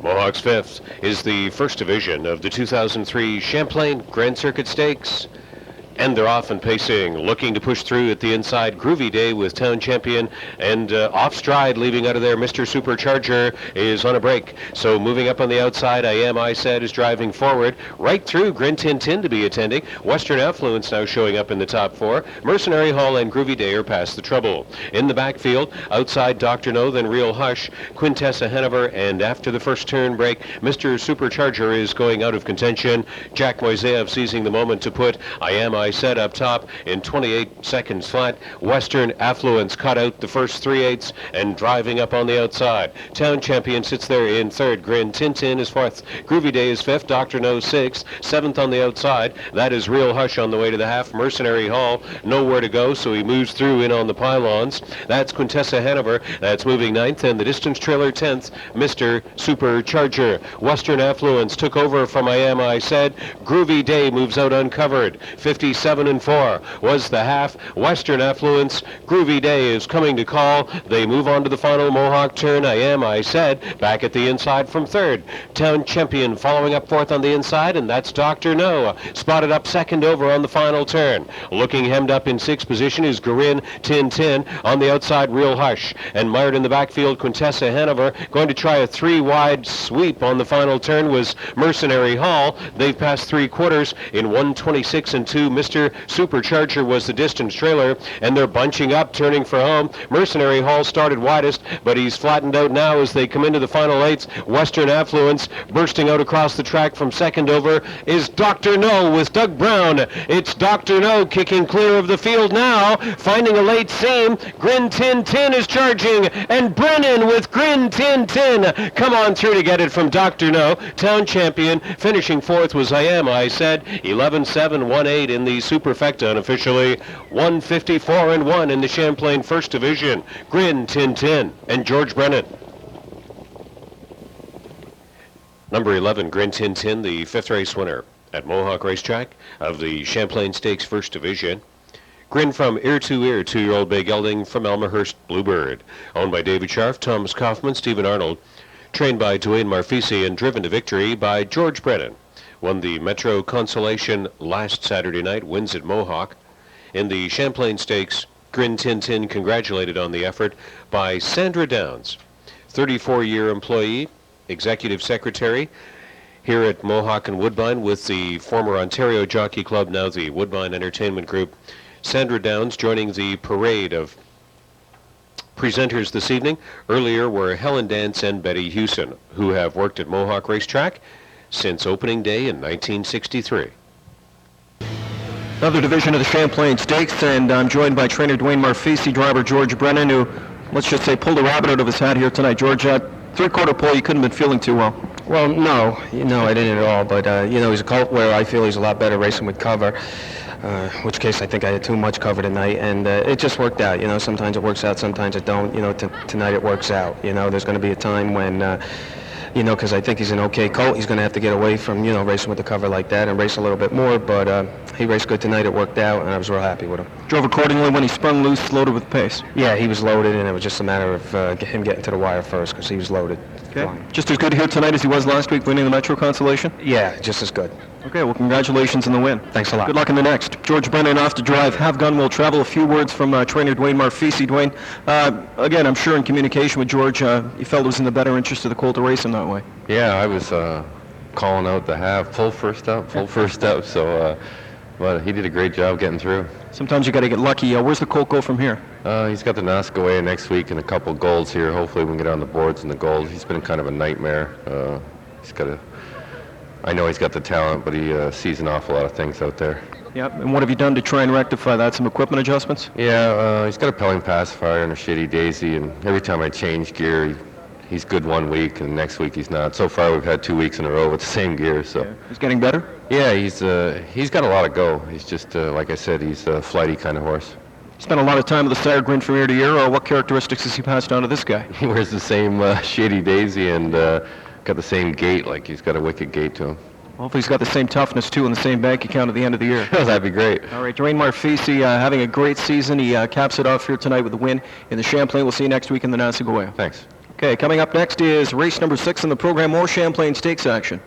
Mohawk's fifth is the first division of the 2003 Chaplain Grand Circuit Stakes. And they're off and pacing, looking to push through at the inside. Groovy Day with town champion, and off stride, leaving out of there, Mr. Supercharger is on a break. So moving up on the outside, I Said is driving forward, right through GRIN Tin to be attending. Western Affluence now showing up in the top four. Mercenary Hall and Groovy Day are past the trouble. In the backfield, outside Dr. No, then Real Hush, Quintessa Hanover, and after the first turn break, Mr. Supercharger is going out of contention. Jack Moiseev seizing the moment to put I Said up top in 28 seconds flat. Western Affluence cut out the first 3/8 and driving up on the outside. Town champion sits there in third. GRIN Tin is fourth. Groovy Day is fifth. Dr. No sixth. Seventh on the outside. That is Real Hush on the way to the half. Mercenary Hall nowhere to go, so he moves through in on the pylons. That's Quintessa Hanover. That's moving ninth, and the distance trailer 10th, Mr. Supercharger. Western Affluence took over from I Said. Groovy Day moves out uncovered. 57-4 was the half. Western Affluence. Groovy Day is coming to call. They move on to the final Mohawk turn. I Said back at the inside from third. Town champion following up fourth on the inside, and that's Dr. No. Spotted up second over on the final turn. Looking hemmed up in sixth position is GRIN Tin. On the outside, Real Hush. And mired in the backfield, Quintessa Hanover. Going to try a three-wide sweep on the final turn was Mercenary Hall. They've passed three quarters in 1:26-2. Mr. Supercharger was the distance trailer, and they're bunching up, turning for home. Mercenary Hall started widest, but he's flattened out now as they come into the final eights. Western Affluence bursting out across the track from second over is Dr. No with Doug Brown. It's Dr. No kicking clear of the field now, finding a late seam. GRIN Tin is charging, and Brennan with GRIN Tin come on through to get it from Dr. No. Town champion finishing fourth was I Said. 11-7-1-8 in the Superfecta, unofficially 154-1 in the Champlain First Division. GRIN Tin and George Brennan. Number 11, GRIN Tin, the fifth race winner at Mohawk Racetrack of the Champlain Stakes First Division. GRIN from ear to ear, 2-year-old bay gelding from Elmhurst Bluebird. Owned by David Scharf, Thomas Kaufman, Stephen Arnold. Trained by Dwayne Marfisi and driven to victory by George Brennan. Won the Metro Consolation last Saturday night, wins at Mohawk. In the Champlain Stakes, GRIN Tin congratulated on the effort by Sandra Downs, 34-year employee, executive secretary here at Mohawk and Woodbine with the former Ontario Jockey Club, now the Woodbine Entertainment Group. Sandra Downs joining the parade of presenters this evening. Earlier were Helen Dance and Betty Hewson, who have worked at Mohawk Racetrack since opening day in 1963. Another division of the Champlain Stakes, and I'm joined by trainer Dwayne Marfisi, driver George Brennan, who, let's just say, pulled a rabbit out of his hat here tonight. George, three-quarter pole, you couldn't have been feeling too well. Well, no, I didn't at all, but, he's a colt where I feel he's a lot better racing with cover, which case I think I had too much cover tonight, and it just worked out. Sometimes it works out, sometimes it don't. Tonight it works out. There's going to be a time when... because I think he's an okay colt. He's going to have to get away from, racing with the cover like that and race a little bit more. But he raced good tonight. It worked out, and I was real happy with him. Drove accordingly when he sprung loose, loaded with pace. Yeah, he was loaded, and it was just a matter of him getting to the wire first because he was loaded. Okay. Just as good here tonight as he was last week, winning the Metro Consolation? Yeah, just as good. Okay, well, congratulations on the win. Thanks a lot. Good luck in the next. George Brennan off to drive. Have Gun will travel. A few words from trainer Dwayne Marfisi. Dwayne, again, I'm sure in communication with George, you felt it was in the better interest of the colt to race him that way. Yeah, I was calling out the half, full first up, so, but he did a great job getting through. Sometimes you got to get lucky. Where's the colt go from here? He's got the Nascaway next week and a couple golds here. Hopefully we can get on the boards in the gold. He's been kind of a nightmare. I know he's got the talent, but he sees an awful lot of things out there. Yep, and what have you done to try and rectify that? Some equipment adjustments? Yeah, he's got a pelling pacifier and a shitty daisy, and every time I change gear, he's good 1 week, and next week he's not. So far we've had 2 weeks in a row with the same gear, so. Yeah. He's getting better? Yeah, he's got a lot of go. He's just, like I said, he's a flighty kind of horse. Spent a lot of time with the sire GRIN from year to year, or what characteristics has he passed on to this guy? He wears the same shitty daisy and got the same gait, like he's got a wicked gait to him. Hopefully he's got the same toughness, too, in the same bank account at the end of the year. That'd be great. All right, Dwayne Marfisi having a great season. He caps it off here tonight with a win in the Champlain. We'll see you next week in the Nascaway. Thanks. Okay, coming up next is race number 6 in the program, more Champlain Stakes action.